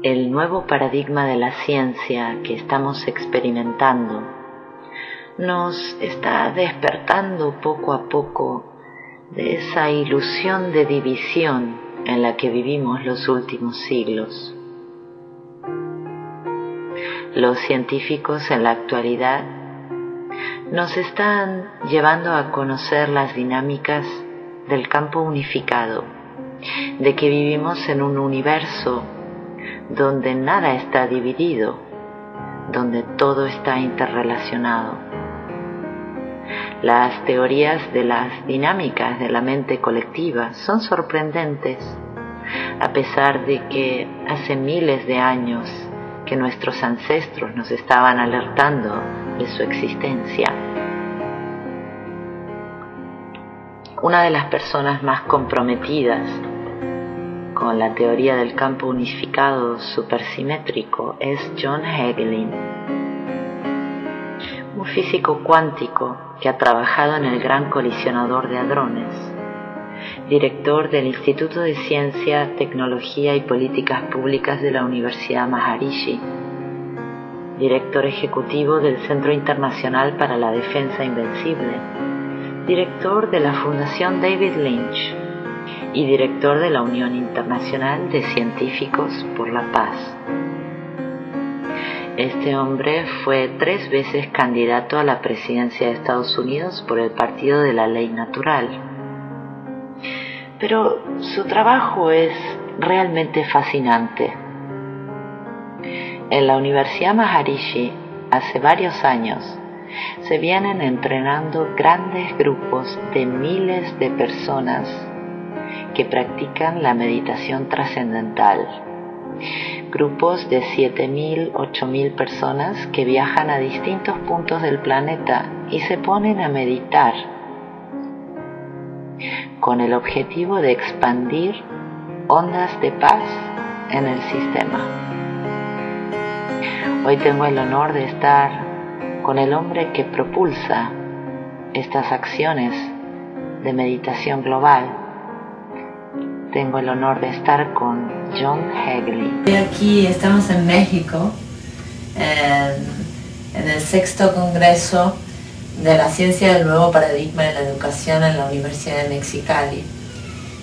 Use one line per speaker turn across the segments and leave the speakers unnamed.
El nuevo paradigma de la ciencia que estamos experimentando nos está despertando poco a poco de esa ilusión de división en la que vivimos los últimos siglos. Los científicos en la actualidad nos están llevando a conocer las dinámicas del campo unificado, de que vivimos en un universo donde nada está dividido, donde todo está interrelacionado. Las teorías de las dinámicas de la mente colectiva son sorprendentes, a pesar de que hace miles de años que nuestros ancestros nos estaban alertando de su existencia. Una de las personas más comprometidas con la teoría del campo unificado supersimétrico es John Hagelin, un físico cuántico que ha trabajado en el Gran Colisionador de Hadrones, director del Instituto de Ciencia, Tecnología y Políticas Públicas de la Universidad Maharishi, director ejecutivo del Centro Internacional para la Defensa Invencible, director de la Fundación David Lynch y director de la Unión Internacional de Científicos por la Paz. Este hombre fue 3 veces candidato a la presidencia de Estados Unidos por el Partido de la Ley Natural. Pero su trabajo es realmente fascinante. En la Universidad Maharishi, hace varios años, se vienen entrenando grandes grupos de miles de personas que practican la meditación trascendental. Grupos de 7.000, 8.000 personas que viajan a distintos puntos del planeta y se ponen a meditar con el objetivo de expandir ondas de paz en el sistema. Hoy tengo el honor de estar con el hombre que propulsa estas acciones de meditación global. Tengo el honor de estar con John Hagelin.
Aquí estamos en México, en el VI Congreso de la Ciencia del Nuevo Paradigma de la Educación en la Universidad de Mexicali.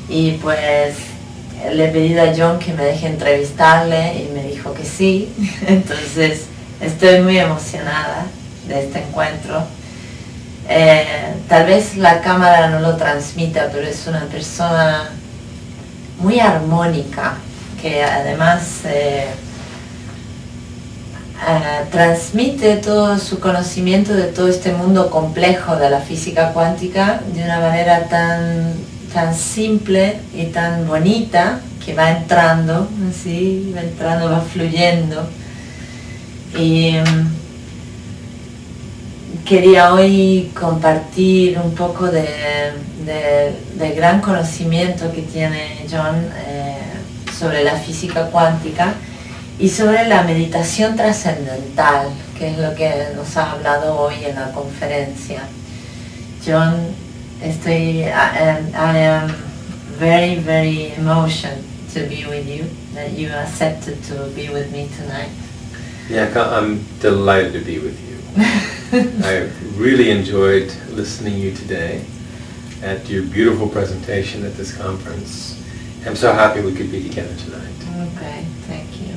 Y pues le he pedido a John que me deje entrevistarle y me dijo que sí. Entonces estoy muy emocionada de este encuentro. Tal vez la cámara no lo transmita, pero es una persona muy armónica, que además transmite todo su conocimiento de todo este mundo complejo de la física cuántica de una manera tan simple y tan bonita, que va entrando, así, va fluyendo. Y quería hoy compartir un poco del gran conocimiento que tiene John sobre la física cuántica y sobre la meditación trascendental, que es lo que nos ha hablado hoy en la conferencia. John, I am very, very emotional to be with you, that you accepted to be with me tonight.
Bianca, I'm delighted to be with you. I really enjoyed listening to you today at your beautiful presentation at this conference. I'm so happy we could be together tonight.
Okay, thank you.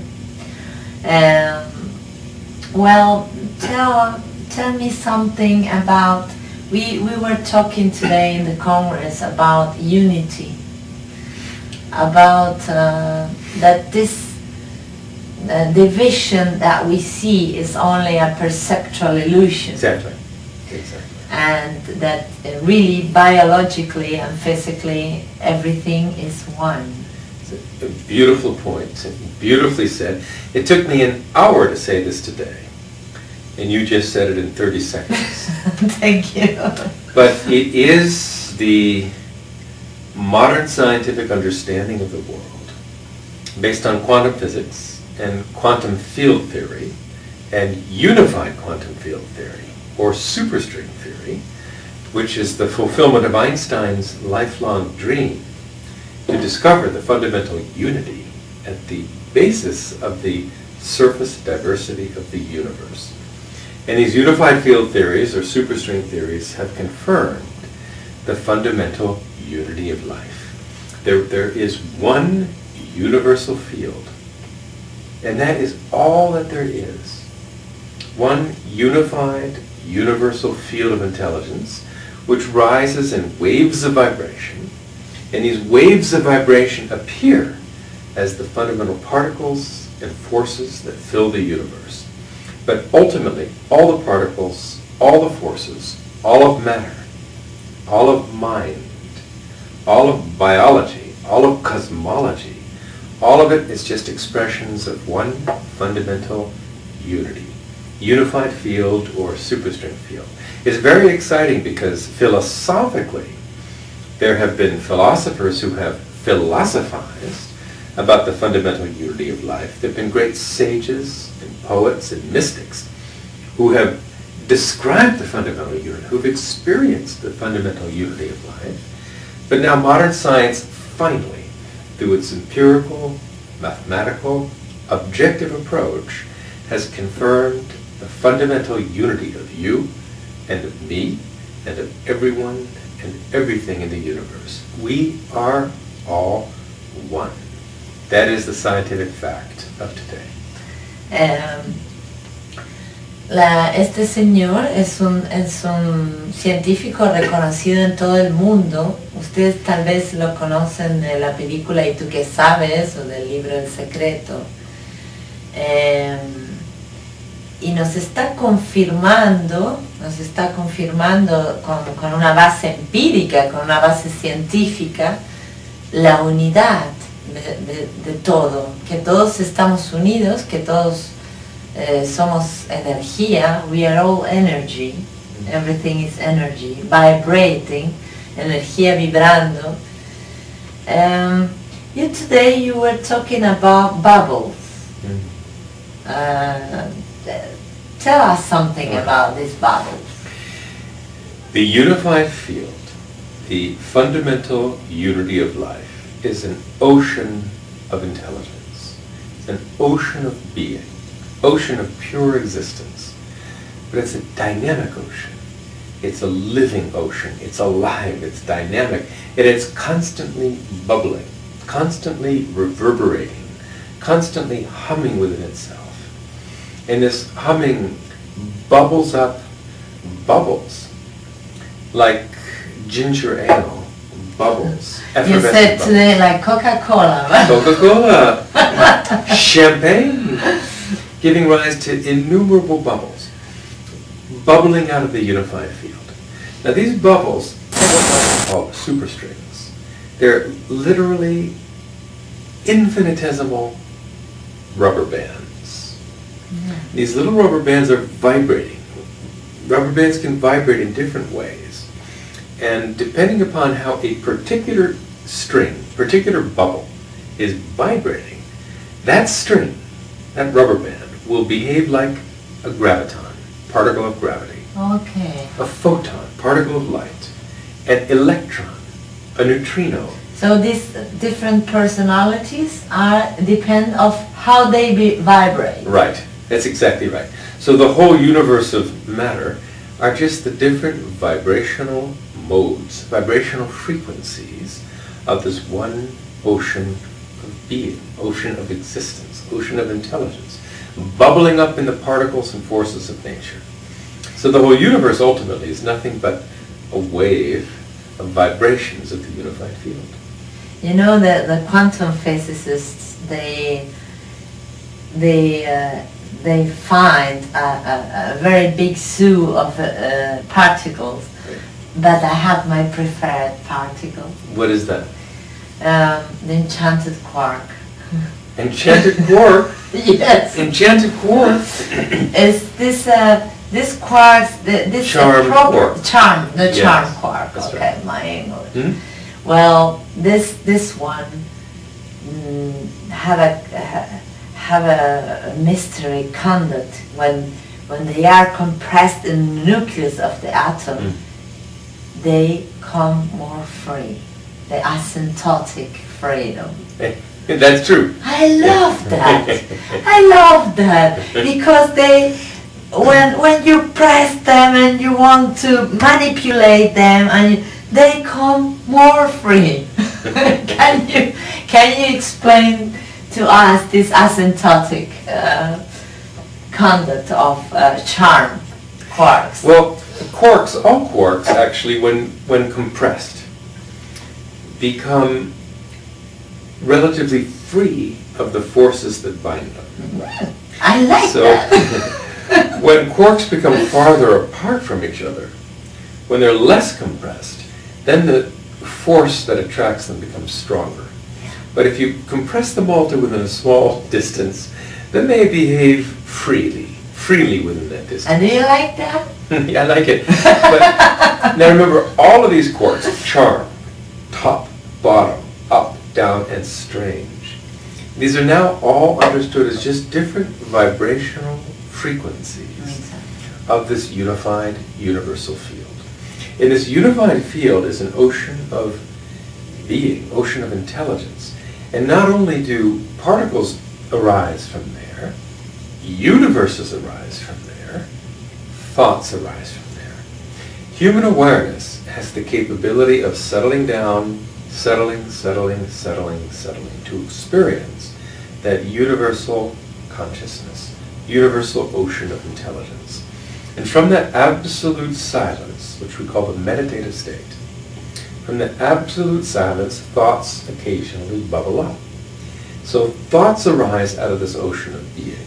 Well, tell me something about, we were talking today in the Congress about unity, about that this division that we see is only a perceptual illusion.
Exactly.
And that really biologically and physically everything is one.
It's a beautiful point, beautifully said. It took me an hour to say this today, and you just said it in 30 seconds.
Thank you.
But it is the modern scientific understanding of the world, based on quantum physics and quantum field theory and unified quantum field theory, or superstring theory, which is the fulfillment of Einstein's lifelong dream to discover the fundamental unity at the basis of the surface diversity of the universe. And these unified field theories, or superstring theories, have confirmed the fundamental unity of life. There is one universal field, and that is all that there is. One unified, universal field of intelligence, which rises in waves of vibration, and these waves of vibration appear as the fundamental particles and forces that fill the universe. But ultimately, all the particles, all the forces, all of matter, all of mind, all of biology, all of cosmology, all of it is just expressions of one fundamental unity. Unified field or superstring field. It's very exciting because philosophically there have been philosophers who have philosophized about the fundamental unity of life. There have been great sages and poets and mystics who have described the fundamental unity, who've experienced the fundamental unity of life. But now modern science finally, through its empirical, mathematical, objective approach, has confirmed the fundamental unity of you and of me and of everyone and everything in the universe. We are all one. That is the scientific fact of today.
Este señor es un científico reconocido en todo el mundo. Ustedes tal vez lo conocen de la película ¿Y tú qué sabes? O del libro El secreto. Y nos está confirmando con una base empírica, con una base científica, la unidad de todo, que todos estamos unidos, que todos somos energía. We are all energy, everything is energy, vibrating, energía vibrando. Today you were talking about bubbles. Tell us something about these bubbles.
The unified field, the fundamental unity of life, is an ocean of intelligence. It's an ocean of being, ocean of pure existence. But it's a dynamic ocean. It's a living ocean. It's alive, it's dynamic, and it's constantly bubbling, constantly reverberating, constantly humming within itself. And this humming bubbles up bubbles, like ginger ale bubbles.
You said today like Coca-Cola.
Coca-Cola, champagne, giving rise to innumerable bubbles, bubbling out of the unified field. Now these bubbles are what I call superstrings. They're literally infinitesimal rubber bands. These little rubber bands are vibrating. Rubber bands can vibrate in different ways. And depending upon how a particular string, particular bubble is vibrating, that string, that rubber band, will behave like a graviton, particle of gravity.
Okay.
A photon, particle of light. An electron, a neutrino.
So these different personalities depend of how they vibrate.
Right. That's exactly right. So the whole universe of matter are just the different vibrational modes, vibrational frequencies of this one ocean of being, ocean of existence, ocean of intelligence, bubbling up in the particles and forces of nature. So the whole universe ultimately is nothing but a wave of vibrations of the unified field.
You know that the quantum physicists, they find a very big zoo of particles, but I have my preferred particle.
What is that?
The enchanted quark.
Enchanted quark?
Yes.
Enchanted quark?
Is this quark, this
charm quark.
Charm, the
yes.
charm quark.
That's
okay,
right.
my English.
Hmm?
Well, this one have a mystery conduct when they are compressed in the nucleus of the atom. They come more free, the asymptotic freedom.
That's true.
I love that. I love that because when you press them and you want to manipulate them, and they come more free. Can you explain to us this asymptotic conduct of charm quarks?
Well, all quarks actually, when compressed, become relatively free of the forces that bind them.
I like that.
When quarks become farther apart from each other, when they're less compressed, then the force that attracts them becomes stronger. But if you compress them all to within a small distance, then they behave freely within that distance.
And do you like that?
Yeah, I like it. But now remember, all of these quarks, charm, top, bottom, up, down, and strange. These are now all understood as just different vibrational frequencies of this unified universal field. In this unified field is an ocean of being, ocean of intelligence. And not only do particles arise from there, universes arise from there, thoughts arise from there. Human awareness has the capability of settling down, settling to experience that universal consciousness, universal ocean of intelligence. And from that absolute silence, which we call the meditative state, from that absolute silence, thoughts occasionally bubble up. So thoughts arise out of this ocean of being.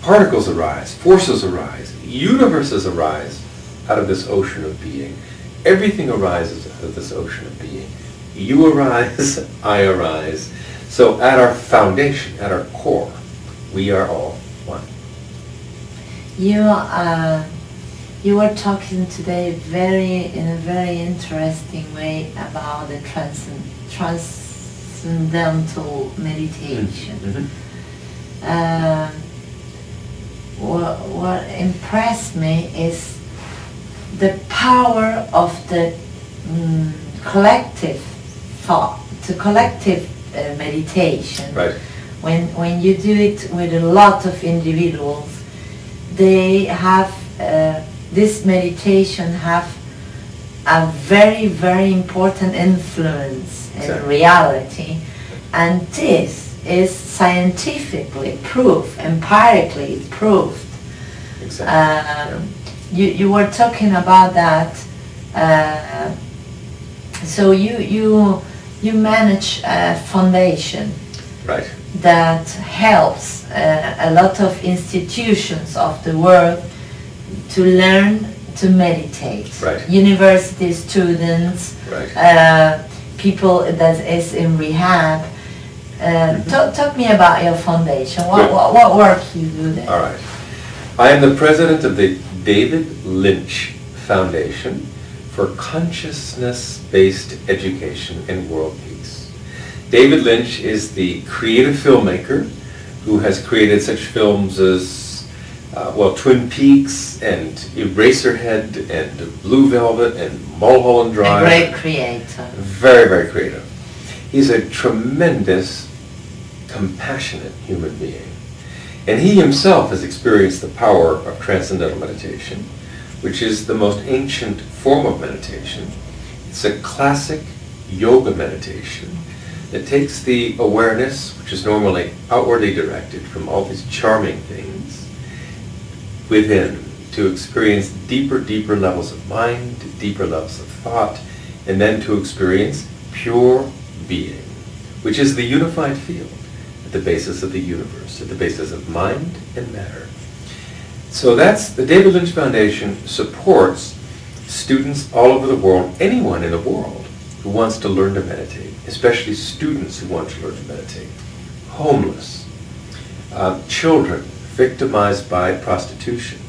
Particles arise, forces arise, universes arise out of this ocean of being. Everything arises out of this ocean of being. You arise, I arise. So at our foundation, at our core, we are all one.
You were talking today in a very interesting way about the transcendental meditation.
Mm-hmm.
What impressed me is the power of the collective thought, the collective meditation.
Right.
When you do it with a lot of individuals, they have this meditation have a very, very important influence in reality, and this is scientifically proved, empirically proved.
Exactly.
You were talking about that. So you manage a foundation,
right,
that helps a lot of institutions of the world to learn to meditate.
Right.
University students,
right,
people that is in rehab. Talk me about your foundation. What work you do there?
All right. I am the president of the David Lynch Foundation for Consciousness-Based Education and World Peace. David Lynch is the creative filmmaker who has created such films as Twin Peaks and Eraserhead and Blue Velvet and Mulholland Drive.
A great creator.
Very, very creative. He's a tremendous, compassionate human being. And he himself has experienced the power of transcendental meditation, which is the most ancient form of meditation. It's a classic yoga meditation that takes the awareness, which is normally outwardly directed from all these charming things, within to experience deeper levels of mind, deeper levels of thought, and then to experience pure being, which is the unified field at the basis of the universe, at the basis of mind and matter. So that's the David Lynch Foundation supports students all over the world, anyone in the world who wants to learn to meditate, especially students who want to learn to meditate, homeless, children victimized by prostitution,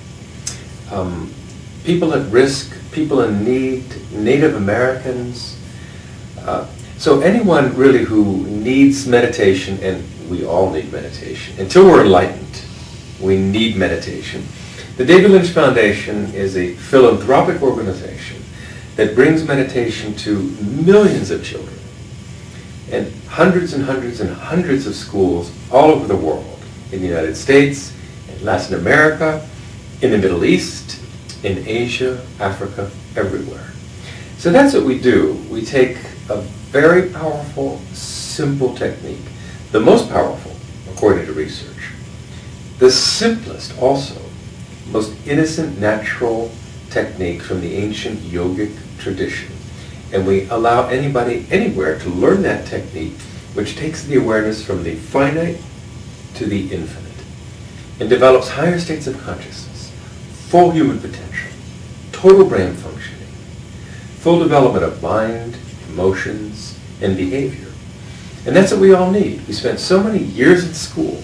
people at risk, people in need, Native Americans. So anyone really who needs meditation, and we all need meditation. Until we're enlightened, we need meditation. The David Lynch Foundation is a philanthropic organization that brings meditation to millions of children and hundreds and hundreds and hundreds of schools all over the world, in the United States, in Latin America, in the Middle East, in Asia, Africa, everywhere. So that's what we do. We take a very powerful, simple technique, the most powerful, according to research, the simplest also, most innocent, natural technique from the ancient yogic tradition. And we allow anybody, anywhere, to learn that technique, which takes the awareness from the finite to the infinite, and develops higher states of consciousness, full human potential, total brain functioning, full development of mind, emotions, and behavior. And that's what we all need. We spent so many years in school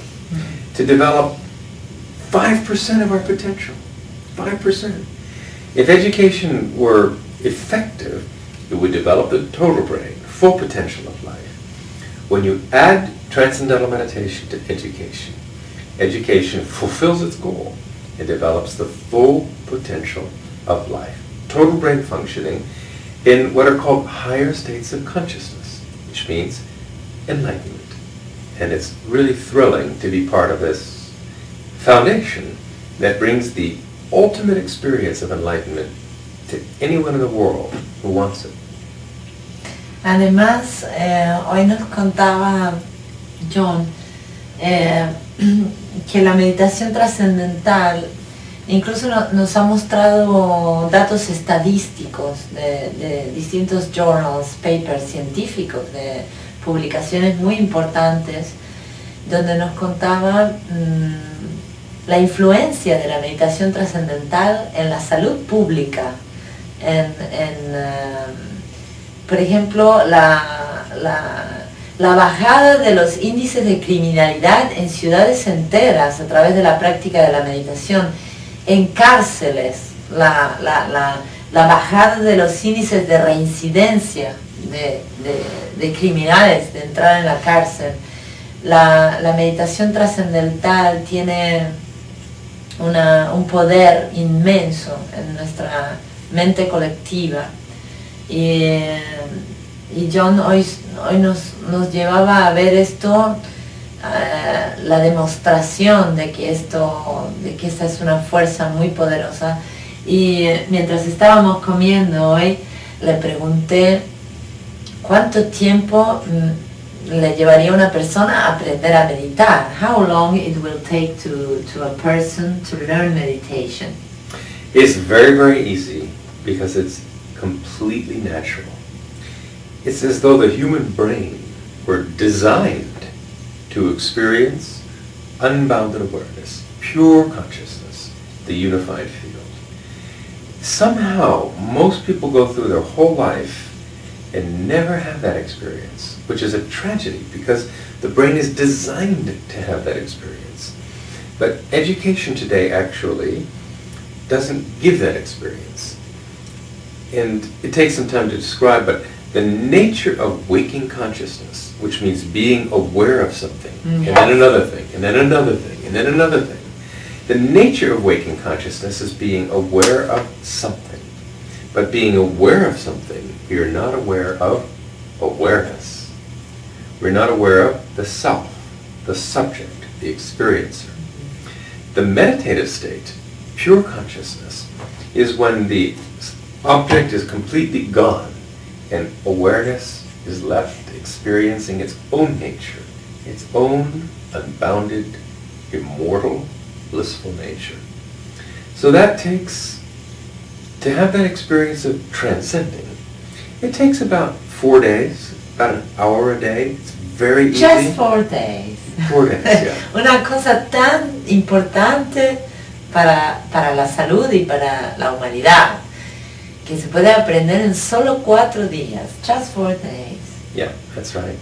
to develop 5% of our potential. 5%. If education were effective, it would develop the total brain, full potential of life. When you add transcendental meditation to education, education fulfills its goal and develops the full potential of life, total brain functioning in what are called higher states of consciousness, which means enlightenment. And it's really thrilling to be part of this foundation that brings the ultimate experience of enlightenment to anyone in the world who wants it.
Además, hoy nos contaba John que la meditación trascendental incluso nos ha mostrado datos estadísticos de distintos journals, papers científicos, de publicaciones muy importantes, donde nos contaba la influencia de la meditación trascendental en la salud pública, por ejemplo, la bajada de los índices de criminalidad en ciudades enteras a través de la práctica de la meditación, en cárceles, la bajada de los índices de reincidencia de criminales, de entrar en la cárcel. La meditación trascendental tiene un poder inmenso en nuestra mente colectiva. Y John hoy nos llevaba a ver esto, la demostración de que esta es una fuerza muy poderosa. Y mientras estábamos comiendo hoy, le pregunté cuánto tiempo le llevaría a una persona a aprender a meditar. How long it will take to a person to learn meditation?
It's very, very easy because it's completely natural. It's as though the human brain were designed to experience unbounded awareness, pure consciousness, the unified field. Somehow, most people go through their whole life and never have that experience, which is a tragedy because the brain is designed to have that experience. But education today actually doesn't give that experience. And it takes some time to describe, but the nature of waking consciousness, which means being aware of something, and then another thing, and then another thing, and then another thing. The nature of waking consciousness is being aware of something. But being aware of something, we are not aware of awareness. We're not aware of the self, the subject, the experiencer. The meditative state, pure consciousness, is when the object is completely gone and awareness is left experiencing its own nature, its own unbounded, immortal, blissful nature. So that takes, to have that experience of transcending, it takes about 4 days, about an hour a day. It's very easy.
Just 4 days.
4 days, yeah.
Una cosa tan importante para la salud y para la humanidad, que se puede aprender en solo 4 días. Just 4 days.
Yeah, that's right.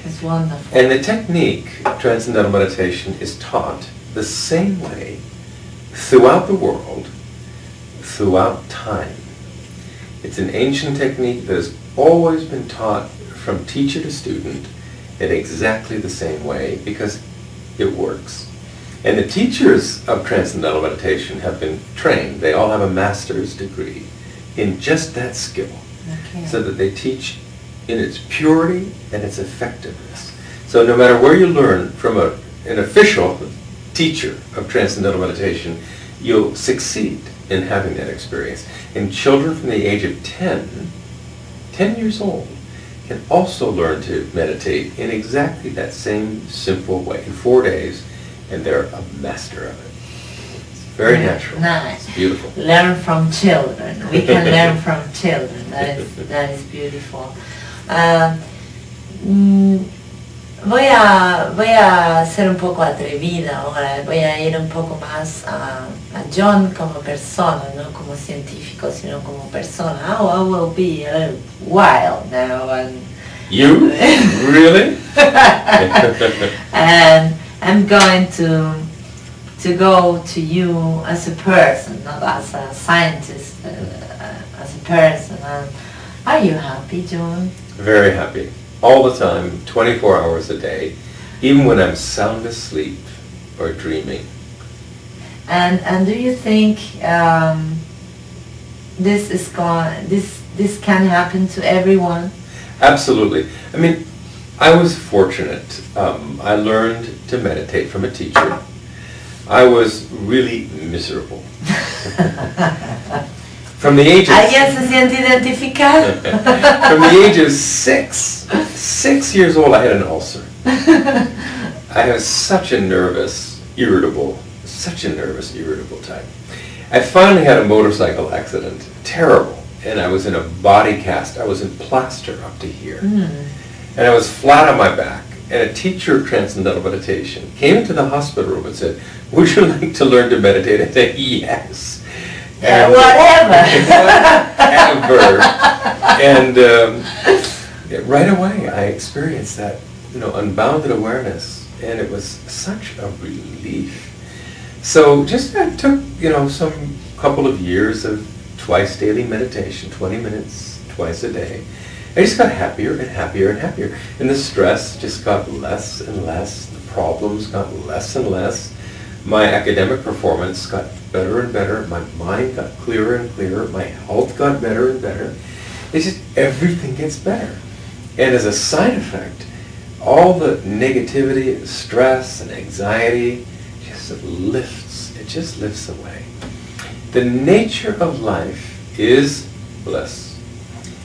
It's wonderful.
And the technique, transcendental meditation, is taught the same way throughout the world, throughout time. It's an ancient technique that has always been taught from teacher to student in exactly the same way because it works. And the teachers of transcendental meditation have been trained. They all have a master's degree in just that skill, so that they teach in its purity and its effectiveness. So no matter where you learn from an official teacher of transcendental meditation, you'll succeed in having that experience. And children from the age of 10 years old, can also learn to meditate in exactly that same simple way in 4 days, and they're a master of it. It's very natural.
Nice.
It's beautiful.
Learn from children. We can learn from children. That is beautiful. Voy a ser un poco atrevida ahora, voy a ir un poco más a John como persona, no como científico, sino como persona. Oh, I will be a little wild now. And
you? Really?
And I'm going to go to you as a person, not as a scientist, as a person. Are you happy, John?
Very happy. All the time, 24 hours a day, even when I'm sound asleep or dreaming.
And do you think this can happen to everyone?
Absolutely. I mean, I was fortunate. I learned to meditate from a teacher. I was really miserable. From the age of...
¿Alguien se siente identificado?
From the age of 6 years old, I had an ulcer. I was such a nervous, irritable type. I finally had a motorcycle accident, terrible, and I was in a body cast. I was in plaster up to here. And I was flat on my back. And a teacher of transcendental meditation came into the hospital room and said, "Would you like to learn to meditate?" I said, "Yes."
And whatever.
And right away I experienced that, unbounded awareness, and it was such a relief. So just that took, some couple of years of twice daily meditation, 20 minutes twice a day. I just got happier and happier and happier, and the stress just got less and less. The problems got less and less. My academic performance got better and better. My mind got clearer and clearer. My health got better and better. It's just everything gets better. And as a side effect, all the negativity and stress and anxiety just lifts. It just lifts away. The nature of life is bliss.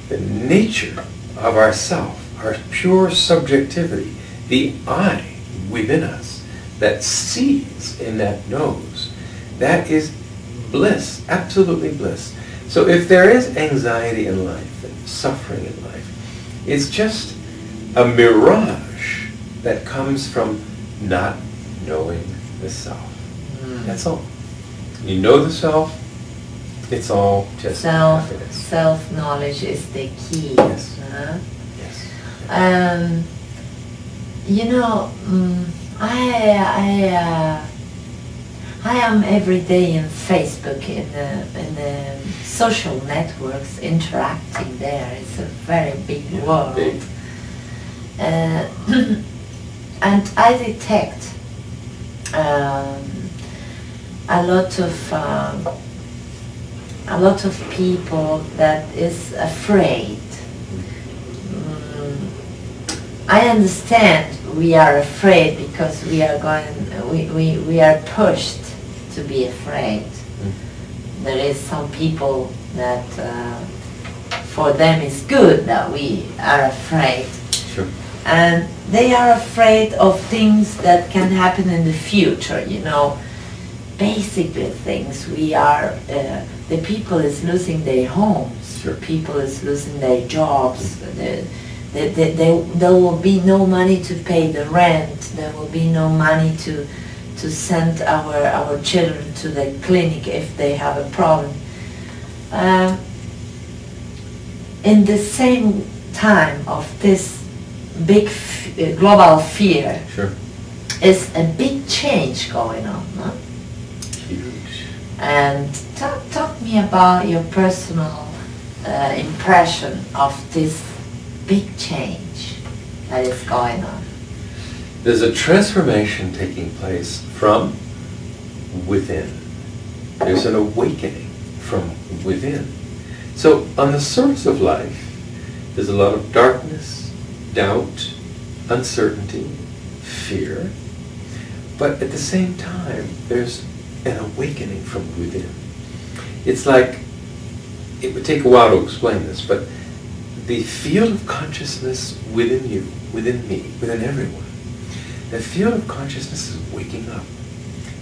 The nature of ourself, our pure subjectivity, the I within us, that sees and that knows, that is bliss, absolutely bliss. So if there is anxiety in life and suffering in life, it's just a mirage that comes from not knowing the self. That's all. You know the self, it's all just happiness.
Self-knowledge is the key.
Yes.
Yes. I am every day in Facebook, in the social networks, interacting there. It's a very big world.
Big.
And I detect a lot of people that is afraid. I understand we are afraid because we are pushed to be afraid. There is some people that for them it's good that we are afraid.
Sure.
And they are afraid of things that can happen in the future, basically things. The people is losing their homes,
Sure.
People is losing their jobs, there will be no money to pay the rent, there will be no money to send our children to the clinic if they have a problem. In the same time of this big global fear,
Sure.
is a big change going on, no?
Huge.
And talk me about your personal impression of this big change that is going on.
There's a transformation taking place from within. There's an awakening from within. So on the surface of life, There's a lot of darkness, doubt, uncertainty, fear. But at the same time, there's an awakening from within. It's like, it would take a while to explain this, but the field of consciousness within you, within me, within everyone, the field of consciousness is waking up.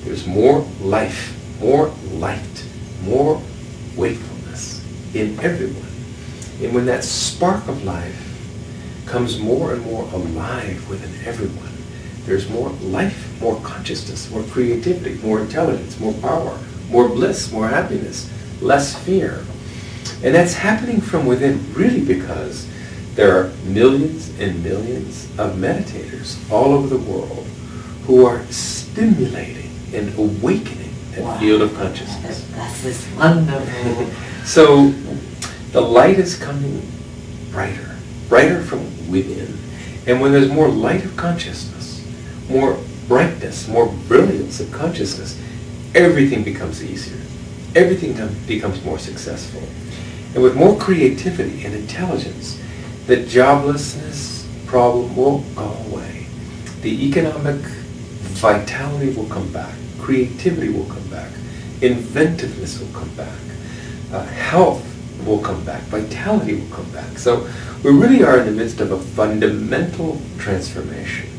There's more life, more light, more wakefulness in everyone. And when that spark of life comes more and more alive within everyone, there's more life, more consciousness, more creativity, more intelligence, more power, more bliss, more happiness, less fear. And that's happening from within really because there are millions and millions of meditators all over the world who are stimulating and awakening that field of consciousness.
That's wonderful.
So the light is coming brighter, brighter from within. And when there's more light of consciousness, more brightness, more brilliance of consciousness, everything becomes easier. Everything becomes more successful. And with more creativity and intelligence, the joblessness problem will go away. The economic vitality will come back. Creativity will come back. Inventiveness will come back. Health will come back. Vitality will come back. So we really are in the midst of a fundamental transformation.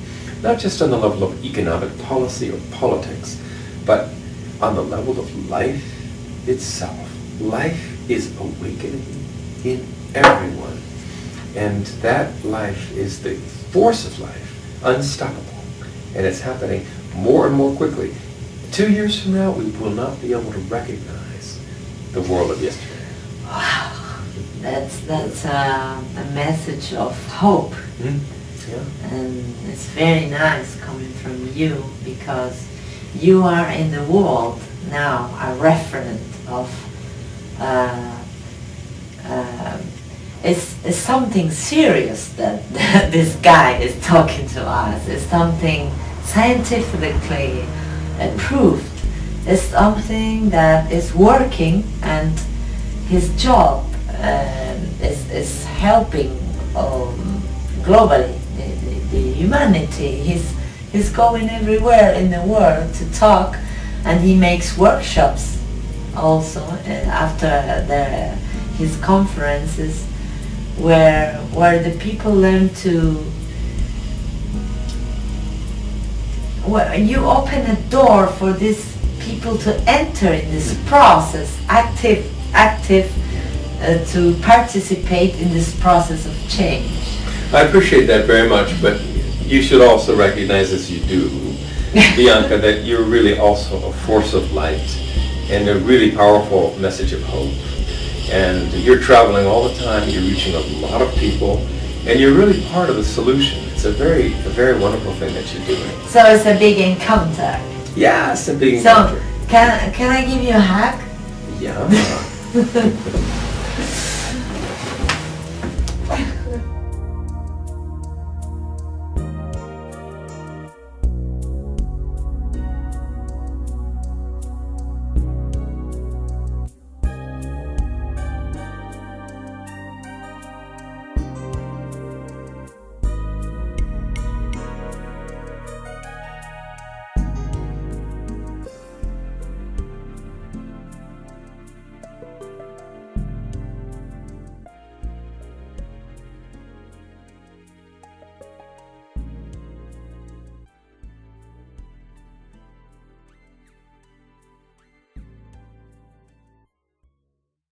Not just on the level of economic policy or politics, but on the level of life itself. Life is awakening in everyone. And that life is the force of life, unstoppable. And it's happening more and more quickly. 2 years from now, we will not be able to recognize the world of yesterday.
Wow, that's a message of hope.
Yeah.
And it's very nice coming from you, because you are in the world now a referent of it's something serious that this guy is talking to us. It's something scientifically proved. It's something that is working, and his job is helping globally the humanity. He's going everywhere in the world to talk, and he makes workshops also after his conferences, where the people learn to. Well, you open a door for these people to enter in this process, active to participate in this process of change.
I appreciate that very much, but you should also recognize, as you do, Bianca, that you're really also a force of light and a really powerful message of hope. And you're traveling all the time, you're reaching a lot of people, and you're really part of the solution. It's a very wonderful thing that you're doing.
So it's a big encounter.
Yeah, it's a big encounter.
So, can I give you a hug?
Yeah.